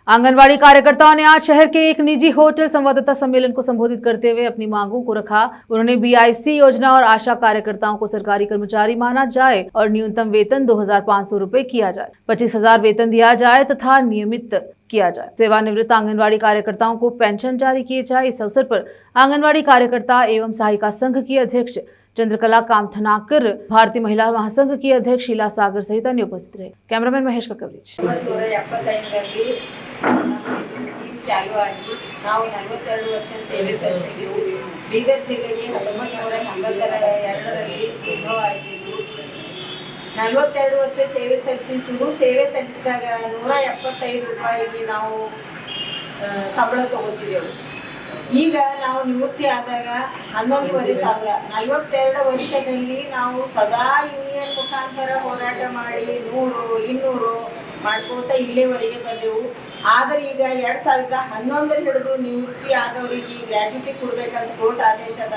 आंगनबाड़ी कार्यकर्ताओं ने आज शहर के एक निजी होटल संवाददाता सम्मेलन को संबोधित करते हुए अपनी मांगों को रखा। उन्होंने बीआईसी योजना और आशा कार्यकर्ताओं को सरकारी कर्मचारी माना जाए और न्यूनतम वेतन 2,500 रुपए किया जाए, 25,000 वेतन दिया जाए तथा नियमित किया जाए। सेवानिवृत्त आंगनबाड़ी कार्यकर्ताओं को पेंशन जारी किए जाए। इस अवसर पर आंगनबाड़ी कार्यकर्ता एवं सहायिका संघ की अध्यक्ष चंद्रकला कामथनाकर, भारतीय महिला महासंघ की अध्यक्ष शीला सागर सहित अन्य उपस्थित रहे। कैमरामैन महेश का कवरेज। चालू आಗಿ ನಾವು 42 ವರ್ಷ ಸೇವೆ ಸಲ್ಲಿಸಿದೆವು. ಬೀದರ್ ಜಿಲ್ಲೆಗೆ 1982ರಲ್ಲಿ ಉದ್ಭವ ಆಯಿತು. 42 ವರ್ಷ ಸೇವೆ ಸಲ್ಲಿಸಿದಾಗ 175 ರೂಪಾಯಿಗೆ ನಾವು ಸಂಬಳ ತಗೋತಿದ್ದೆವು. ಈಗ ನಾವು ನಿವೃತ್ತಿ ಆದಾಗ 11,500. 42 ವರ್ಷದಲ್ಲಿ ನಾವು ಸದಾ ಯೂನಿಯನ್ ಮುಖಾಂತರ ಹೋರಾಟ ಮಾಡಿ 100, 200 ಮಾಡ್ಕೋತ ಇಲ್ಲಿವರೆಗೆ ಬಂದೆವು. ಆದರೆ ಈಗ 2011 ಹಿಡಿದು ನಿವೃತ್ತಿ ಆದವರಿಗೆ ಗ್ರ್ಯಾಚ್ಯುಟಿ ಕೊಡಬೇಕಂತ ಕೋರ್ಟ್ ಆದೇಶ ಅದ,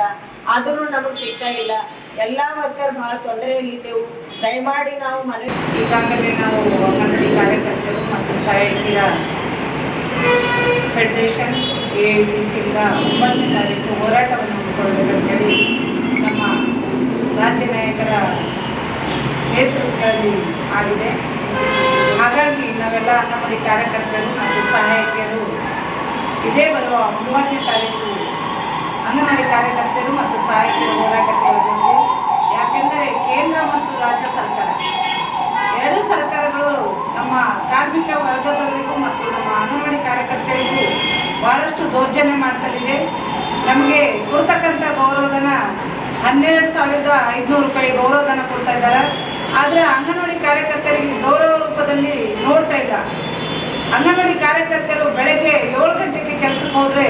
ಆದರೂ ನಮಗೆ ಸಿಗ್ತಾ ಇಲ್ಲ. ಎಲ್ಲ ವರ್ಕರ್ ಭಾಳ ತೊಂದರೆಯಲ್ಲಿದ್ದೆವು. ದಯಮಾಡಿ ನಾವು ಈಗಾಗಲೇ ನಾವು ಅಂಗನವಾಡಿ ಕಾರ್ಯಕರ್ತರು ಮತ್ತು ಸಹಾಯಕಿಯರ ಫೆಡರೇಷನ್ AITCಯಿಂದ 9ನೇ ತಾರೀಕು ಹೋರಾಟವನ್ನು ಹಮ್ಮಿಕೊಳ್ಳಬೇಕಂತೇಳಿ ನಮ್ಮ ರಾಜ್ಯ ನಾಯಕರ ನೇತೃತ್ವದಲ್ಲಿ ಆಗಿದೆ. ಹಾಗಾಗಿ ನಾವೆಲ್ಲ ಅಂಗನವಾಡಿ ಕಾರ್ಯಕರ್ತರು ಮತ್ತು ಸಹಾಯಕಿಯರು ಇದೇ ಬರುವ 30ನೇ ತಾರೀಕು ಅಂಗನವಾಡಿ ಕಾರ್ಯಕರ್ತರು ಮತ್ತು ಸಹಾಯಕಿಯರ ಹೋರಾಟಕ್ಕೆ ಹೋಗಬೇಕು. ಯಾಕೆಂದರೆ ಕೇಂದ್ರ ಮತ್ತು ರಾಜ್ಯ ಸರ್ಕಾರ ಎರಡೂ ಸರ್ಕಾರಗಳು ನಮ್ಮ ಕಾರ್ಮಿಕ ವರ್ಗದವರಿಗೂ ಮತ್ತು ನಮ್ಮ ಅಂಗನವಾಡಿ ಕಾರ್ಯಕರ್ತರಿಗೂ ಭಾಳಷ್ಟು ದೌರ್ಜನ್ಯ ಮಾಡ್ತಲಿದೆ. ನಮಗೆ ಕೊಡ್ತಕ್ಕಂಥ ಗೌರವಧನ 12,500 ರೂಪಾಯಿ ಗೌರವಧನ ಕೊಡ್ತಾ ಇದ್ದಾರೆ. ಆದರೆ ಅಂಗನವಾಡಿ ಕಾರ್ಯಕರ್ತರಿಗೆ ಗೌರವ ರೂಪದಲ್ಲಿ ನೋಡ್ತಾ ಇಲ್ಲ. ಅಂಗನವಾಡಿ ಕಾರ್ಯಕರ್ತರು ಬೆಳಗ್ಗೆ 7 ಗಂಟೆಗೆ ಕೆಲಸಕ್ಕೆ ಹೋದರೆ